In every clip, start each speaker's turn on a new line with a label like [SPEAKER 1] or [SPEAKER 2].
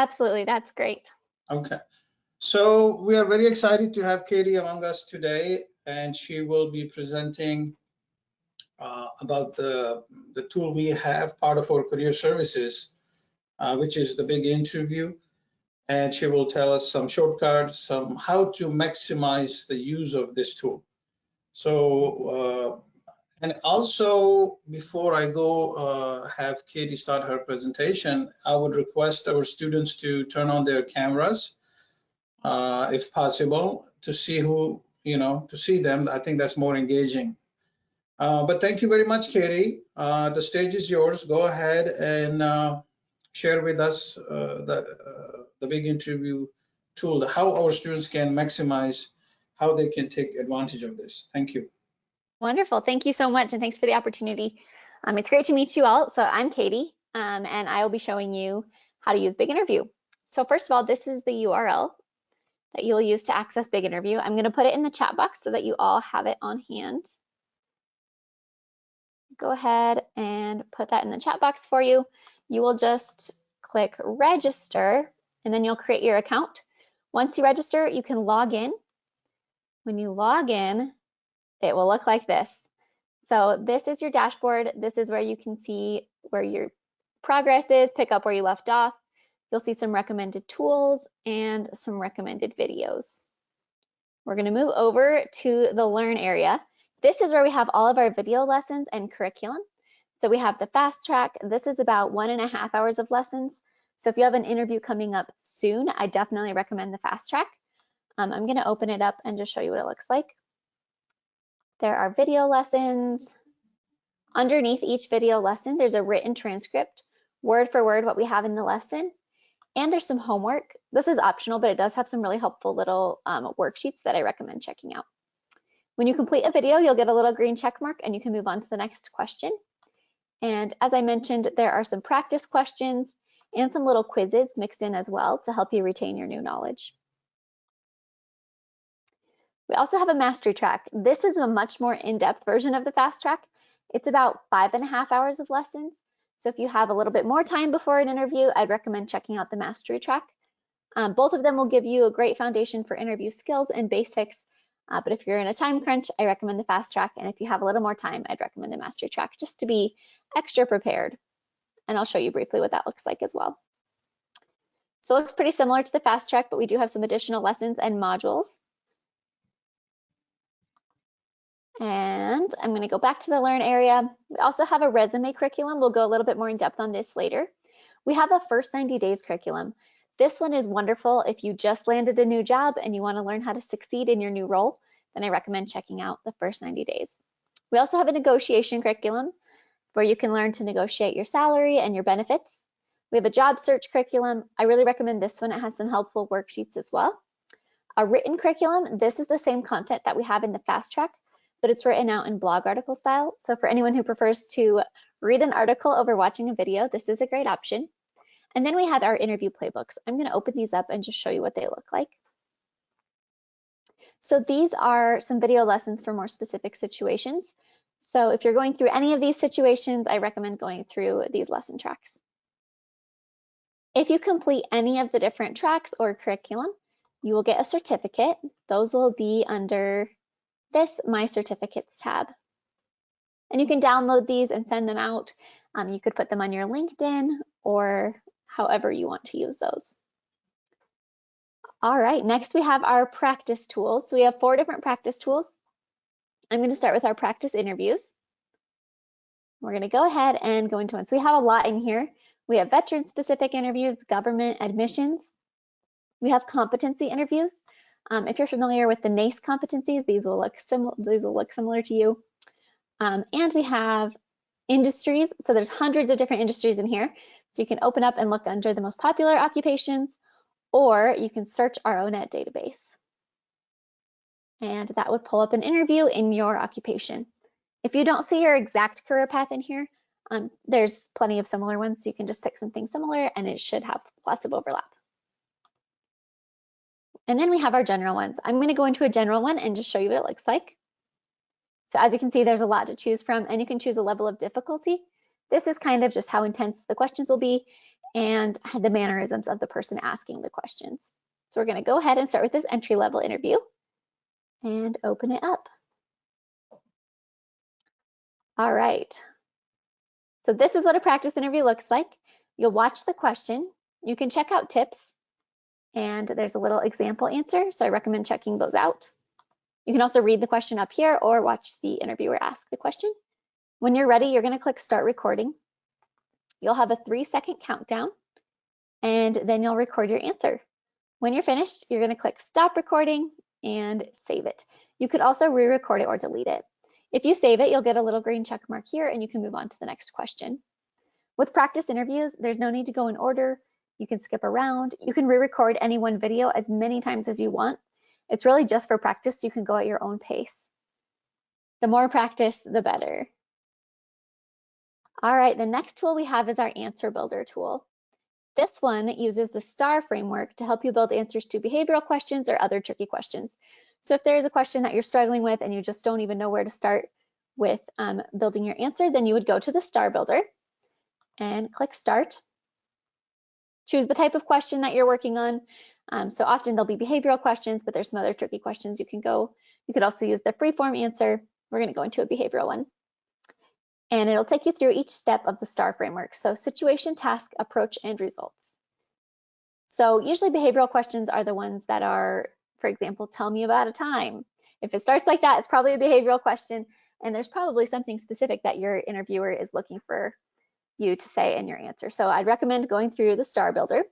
[SPEAKER 1] Absolutely, that's great.
[SPEAKER 2] Okay. So we are very excited to have Katie among us today, and she will be presenting about the tool we have, part of our career services, which is the big interview. And she will tell us some shortcuts, some how to maximize the use of this tool. So, and also before I go have Katie start her presentation, I would request our students to turn on their cameras, if possible, to see who, to see them. I think that's more engaging. But thank you very much, Katie. The stage is yours. Go ahead and share with us the big interview tool, how our students can maximize, how they can take advantage of this. Thank you.
[SPEAKER 1] Wonderful. Thank you so much, and thanks for the opportunity. It's great to meet you all. So I'm Katie, and I will be showing you how to use Big Interview. So first of all, this is the URL that you'll use to access Big Interview. I'm going to put it in the chat box so that you all have it on hand. Go ahead and put that in the chat box for you. You will just click register, and then you'll create your account. Once you register, you can log in. When you log in, it will look like this. So this is your dashboard. This is where you can see where your progress is, pick up where you left off. You'll see some recommended tools and some recommended videos. We're going to move over to the Learn area. This is where we have all of our video lessons and curriculum. So we have the fast track. This is about 1.5 hours of lessons. So if you have an interview coming up soon, I definitely recommend the fast track. I'm going to open it up and just show you what it looks like. There are video lessons. Underneath each video lesson, there's a written transcript, word for word what we have in the lesson. And there's some homework. This is optional, but it does have some really helpful little worksheets that I recommend checking out. When you complete a video, you'll get a little green check mark and you can move on to the next question. And as I mentioned, there are some practice questions and some little quizzes mixed in as well to help you retain your new knowledge. We also have a mastery track. This is a much more in-depth version of the fast track. It's about 5.5 hours of lessons. So if you have a little bit more time before an interview, I'd recommend checking out the mastery track. Both of them will give you a great foundation for interview skills and basics. But if you're in a time crunch, I recommend the fast track. And if you have a little more time, I'd recommend the mastery track just to be extra prepared. And I'll show you briefly what that looks like as well. So it looks pretty similar to the fast track, but we do have some additional lessons and modules. And I'm going to go back to the Learn area. We also have a resume curriculum. We'll go a little bit more in depth on this later. We have a first 90 days curriculum. This one is wonderful if you just landed a new job and you want to learn how to succeed in your new role, then I recommend checking out the first 90 days. We also have a negotiation curriculum where you can learn to negotiate your salary and your benefits. We have a job search curriculum. I really recommend this one. It has some helpful worksheets as well. A written curriculum, this is the same content that we have in the fast track, but it's written out in blog article style. So for anyone who prefers to read an article over watching a video, this is a great option. And then we have our interview playbooks. I'm going to open these up and just show you what they look like. So these are some video lessons for more specific situations. So if you're going through any of these situations, I recommend going through these lesson tracks. If you complete any of the different tracks or curriculum, you will get a certificate. Those will be under this My Certificates tab. And you can download these and send them out. You could put them on your LinkedIn or however you want to use those. All right, next we have our practice tools. So we have 4 different practice tools. I'm going to start with our practice interviews. We're going to go ahead and go into one. So we have a lot in here. We have veteran-specific interviews, government admissions. We have competency interviews. If you're familiar with the NACE competencies, these will look similar to you. And we have industries. So there's hundreds of different industries in here. So you can open up and look under the most popular occupations, or you can search our ONET database. And that would pull up an interview in your occupation. If you don't see your exact career path in here, there's plenty of similar ones. So you can just pick something similar and it should have lots of overlap. And then we have our general ones. I'm going to go into a general one and just show you what it looks like. So as you can see, there's a lot to choose from and you can choose a level of difficulty. This is kind of just how intense the questions will be. and the mannerisms of the person asking the questions. So we're going to go ahead and start with this entry-level interview and open it up. All right. So this is what a practice interview looks like. You'll watch the question. You can check out tips, and there's a little example answer, so I recommend checking those out. You can also read the question up here or watch the interviewer ask the question. When you're ready, you're going to click Start Recording. You'll have a 3-second countdown, and then you'll record your answer. When you're finished, you're going to click Stop Recording and save it. You could also re-record it or delete it. If you save it, you'll get a little green check mark here, and you can move on to the next question. With practice interviews, there's no need to go in order. You can skip around. You can re-record any one video as many times as you want. It's really just for practice, so you can go at your own pace. The more practice, the better. All right, the next tool we have is our Answer Builder tool. This one uses the STAR framework to help you build answers to behavioral questions or other tricky questions. So if there's a question that you're struggling with and you just don't even know where to start with building your answer, then you would go to the STAR Builder and click Start. Choose the type of question that you're working on. So often there'll be behavioral questions, but there's some other tricky questions you can go. You could also use the free-form answer. We're going to go into a behavioral one. And it'll take you through each step of the STAR framework. So situation, task, approach, and results. So usually behavioral questions are the ones that are, for example, tell me about a time. If it starts like that, it's probably a behavioral question, and there's probably something specific that your interviewer is looking for you to say in your answer. So I'd recommend going through the STAR Builder.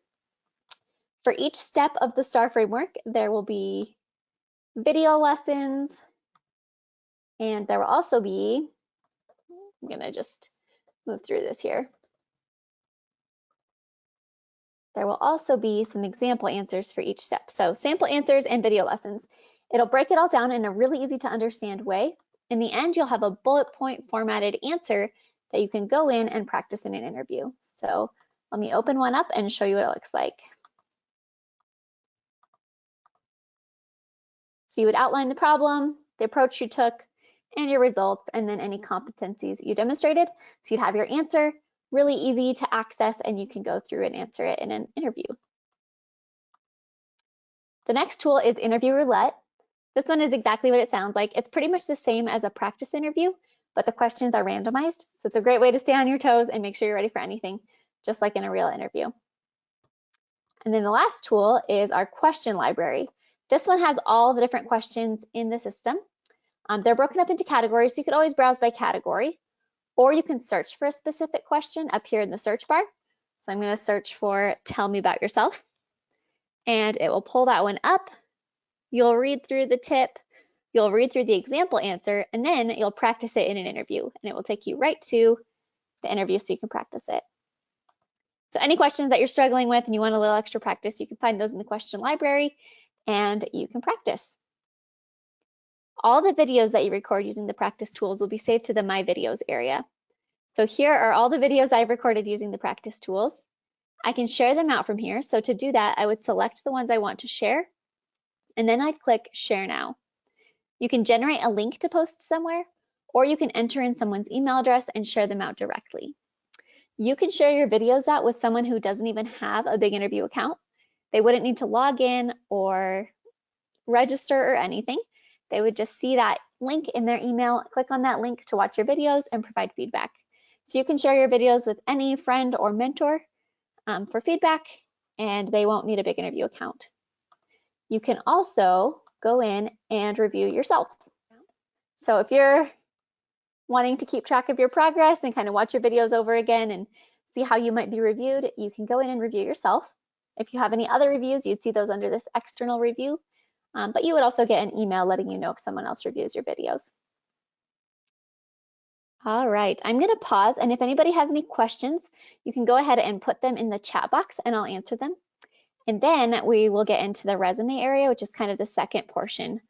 [SPEAKER 1] For each step of the STAR framework, there will be video lessons, and there will also be, I'm gonna just move through this here. There will also be some example answers for each step. So sample answers and video lessons. It'll break it all down in a really easy to understand way. In the end, you'll have a bullet point formatted answer that you can go in and practice in an interview. So let me open one up and show you what it looks like. So you would outline the problem, the approach you took, and your results, and then any competencies you demonstrated. So you'd have your answer, really easy to access, and you can go through and answer it in an interview. The next tool is Interview Roulette. This one is exactly what it sounds like. It's pretty much the same as a practice interview, but the questions are randomized. So it's a great way to stay on your toes and make sure you're ready for anything, just like in a real interview. And then the last tool is our question library. This one has all the different questions in the system. They're broken up into categories, so you could always browse by category, or you can search for a specific question up here in the search bar. So I'm going to search for tell me about yourself, and it will pull that one up. You'll read through the tip, you'll read through the example answer, and then you'll practice it in an interview, and it will take you right to the interview so you can practice it. So any questions that you're struggling with and you want a little extra practice, you can find those in the question library and you can practice. All the videos that you record using the practice tools will be saved to the My Videos area. So here are all the videos I've recorded using the practice tools. I can share them out from here. So to do that, I would select the ones I want to share, and then I'd click Share Now. You can generate a link to post somewhere, or you can enter in someone's email address and share them out directly. You can share your videos out with someone who doesn't even have a big interview account. They wouldn't need to log in or register or anything. They would just see that link in their email, click on that link to watch your videos and provide feedback. So you can share your videos with any friend or mentor for feedback, and they won't need a big interview account. You can also go in and review yourself. So if you're wanting to keep track of your progress and kind of watch your videos over again and see how you might be reviewed, you can go in and review yourself. If you have any other reviews, you'd see those under this external review, but you would also get an email letting you know if someone else reviews your videos. All right, I'm going to pause, and if anybody has any questions, you can go ahead and put them in the chat box and I'll answer them. And then we will get into the resume area, which is kind of the second portion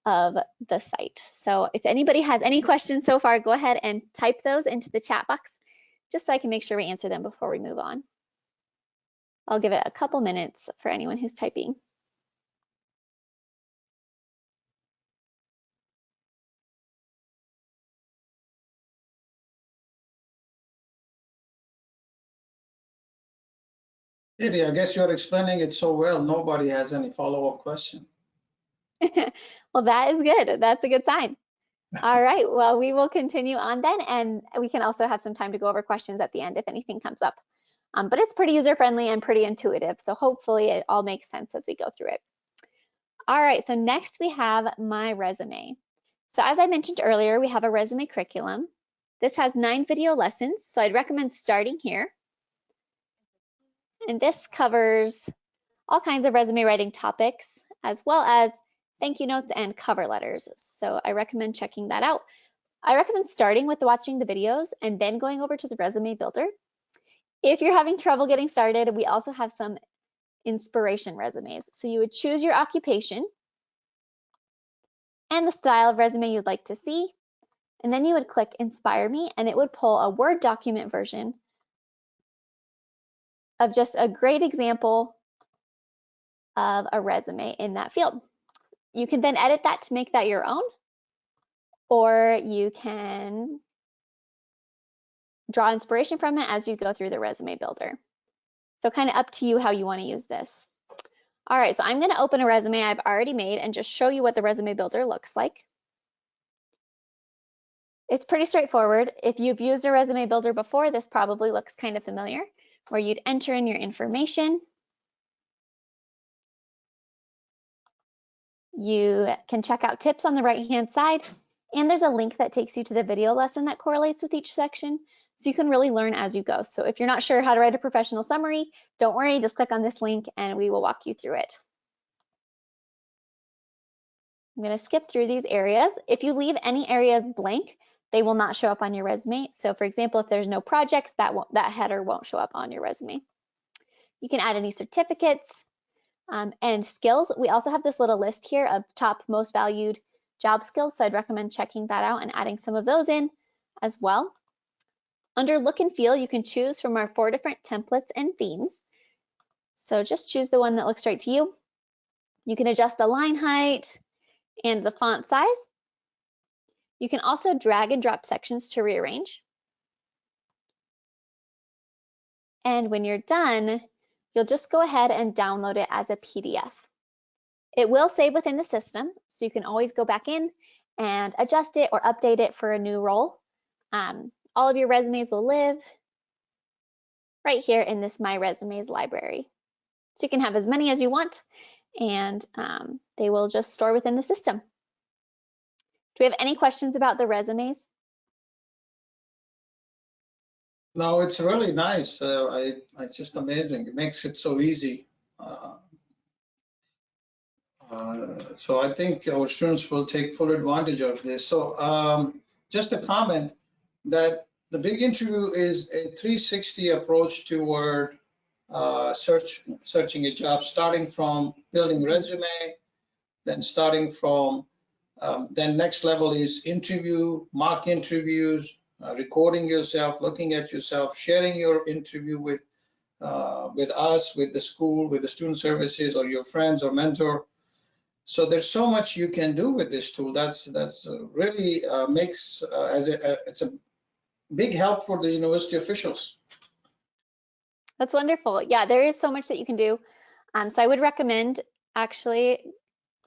[SPEAKER 1] of the site. So if anybody has any questions so far, go ahead and type those into the chat box, just so I can make sure we answer them before we move on. I'll give it a couple minutes for anyone who's typing.
[SPEAKER 2] Katie, I guess you're explaining it so well, nobody has any follow-up question.
[SPEAKER 1] Well, that is good. That's a good sign. All right, well, we will continue on then, and we can also have some time to go over questions at the end if anything comes up. But it's pretty user-friendly and pretty intuitive, so hopefully it all makes sense as we go through it. All right, so next we have my resume. So as I mentioned earlier, we have a resume curriculum. This has 9 video lessons, so I'd recommend starting here. And this covers all kinds of resume writing topics, as well as thank you notes and cover letters. So I recommend checking that out. I recommend starting with watching the videos and then going over to the resume builder. If you're having trouble getting started, we also have some inspiration resumes. So you would choose your occupation and the style of resume you'd like to see, and then you would click Inspire Me, and it would pull a Word document version of just a great example of a resume in that field. You can then edit that to make that your own, or you can draw inspiration from it as you go through the resume builder. So kind of up to you how you want to use this. All right, so I'm going to open a resume I've already made and just show you what the resume builder looks like. It's pretty straightforward. If you've used a resume builder before, this probably looks kind of familiar, where you'd enter in your information. You can check out tips on the right-hand side, and there's a link that takes you to the video lesson that correlates with each section, so you can really learn as you go. So if you're not sure how to write a professional summary, don't worry, just click on this link and we will walk you through it. I'm going to skip through these areas. If you leave any areas blank, they will not show up on your resume. So for example, if there's no projects, that header won't show up on your resume. You can add any certificates and skills. We also have this little list here of top most valued job skills. So I'd recommend checking that out and adding some of those in as well. Under look and feel, you can choose from our 4 different templates and themes. So just choose the one that looks right to you. You can adjust the line height and the font size. You can also drag and drop sections to rearrange. And when you're done, you'll just go ahead and download it as a PDF. It will save within the system, so you can always go back in and adjust it or update it for a new role. All of your resumes will live right here in this My Resumes library. So you can have as many as you want, and they will just store within the system. Do we have any questions about the resumes?
[SPEAKER 2] No, it's really nice. It's just amazing. It makes it so easy. So I think our students will take full advantage of this. So just a comment that the big interview is a 360 approach toward searching a job, starting from building resume, then starting from then next level is interview, mock interviews, recording yourself, looking at yourself, sharing your interview with us, with the school, with the student services, or your friends or mentor. So there's so much you can do with this tool. That's really makes it's a big help for the university officials.
[SPEAKER 1] That's wonderful. Yeah, there is so much that you can do. So I would recommend actually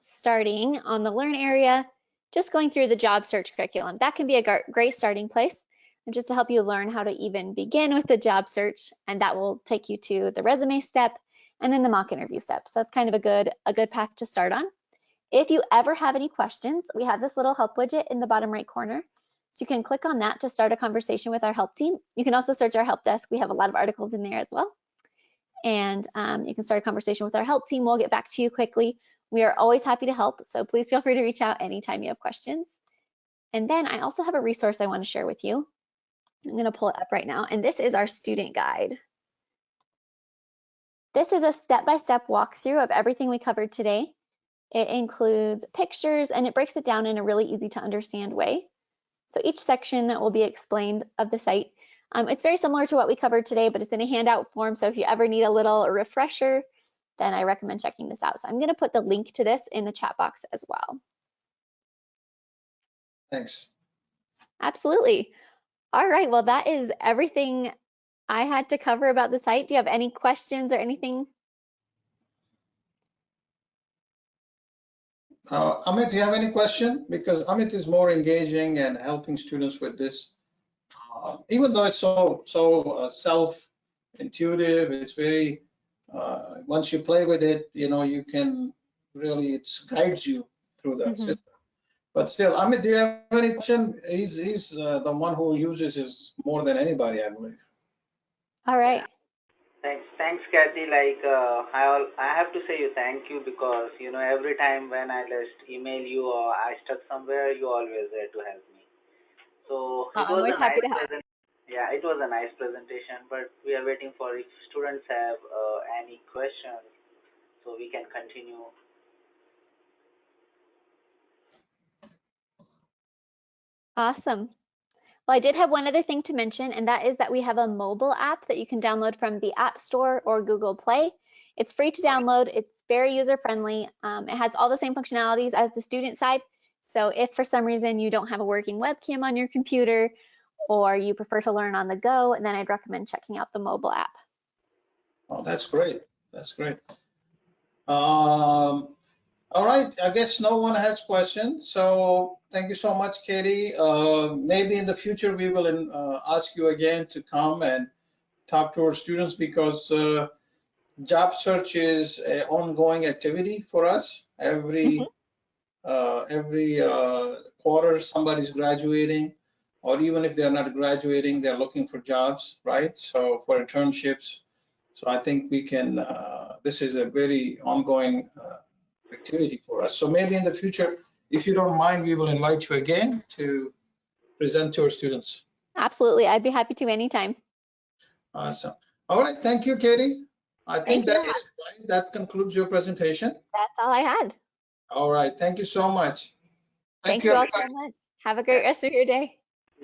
[SPEAKER 1] starting on the Learn area, just going through the job search curriculum. That can be a great starting place, and just to help you learn how to even begin with the job search, and that will take you to the resume step and then the mock interview step. So that's kind of a good path to start on. If you ever have any questions, we have this little help widget in the bottom right corner. So you can click on that to start a conversation with our help team. You can also search our help desk. We have a lot of articles in there as well. And you can start a conversation with our help team. We'll get back to you quickly. We are always happy to help, so please feel free to reach out anytime you have questions. And then I also have a resource I want to share with you. I'm going to pull it up right now, and this is our student guide. This is a step-by-step walkthrough of everything we covered today. It includes pictures, and it breaks it down in a really easy to understand way. So each section will be explained of the site. It's very similar to what we covered today, but it's in a handout form, so if you ever need a little refresher, then I recommend checking this out. So I'm going to put the link to this in the chat box as well.
[SPEAKER 2] Thanks.
[SPEAKER 1] Absolutely. All right, well, that is everything I had to cover about the site. Do you have any questions or anything?
[SPEAKER 2] Amit, do you have any question? Because Amit is more engaging and helping students with this. Even though it's so self-intuitive, it's very, once you play with it, you can really, it guides you through the
[SPEAKER 1] Mhm.
[SPEAKER 2] system. But still, Amit, do you have any question? He's the one who uses this more than anybody, I believe.
[SPEAKER 1] All
[SPEAKER 3] Yeah.
[SPEAKER 1] right.
[SPEAKER 3] Thanks, Kathy. Like I have to say you thank you because every time when I just email you or I stuck somewhere, you always there to help me. So it
[SPEAKER 1] I'm
[SPEAKER 3] was
[SPEAKER 1] always
[SPEAKER 3] a
[SPEAKER 1] happy
[SPEAKER 3] nice
[SPEAKER 1] to help.
[SPEAKER 3] present. Yeah, it was a nice presentation. But we are waiting for if students have any questions, so we can continue.
[SPEAKER 1] Awesome. Well, I did have one other thing to mention, and that is that we have a mobile app that you can download from the App Store or Google Play. It's free to download. It's very user-friendly. It has all the same functionalities as the student side. So if for some reason you don't have a working webcam on your computer or you prefer to learn on the go, then I'd recommend checking out the mobile app.
[SPEAKER 2] Oh, that's great. That's great. All right, I guess no one has questions. So thank you so much, Katie. Maybe in the future we will ask you again to come and talk to our students because job search is an ongoing activity for us. Every quarter somebody's graduating, or even if they're not graduating, they're looking for jobs, right? So for internships. So I think we can, this is a very ongoing activity for us. So maybe in the future, if you don't mind, we will invite you again to present to our students.
[SPEAKER 1] Absolutely. I'd be happy to anytime.
[SPEAKER 2] Awesome. All right. Thank you, Katie. I think
[SPEAKER 1] Thank you.
[SPEAKER 2] that's it, right? That concludes your presentation.
[SPEAKER 1] That's all I had.
[SPEAKER 2] All right. Thank you so much. Thank
[SPEAKER 1] Thank
[SPEAKER 2] you,
[SPEAKER 1] you all so
[SPEAKER 2] everybody.
[SPEAKER 1] much. Have a great rest of your day.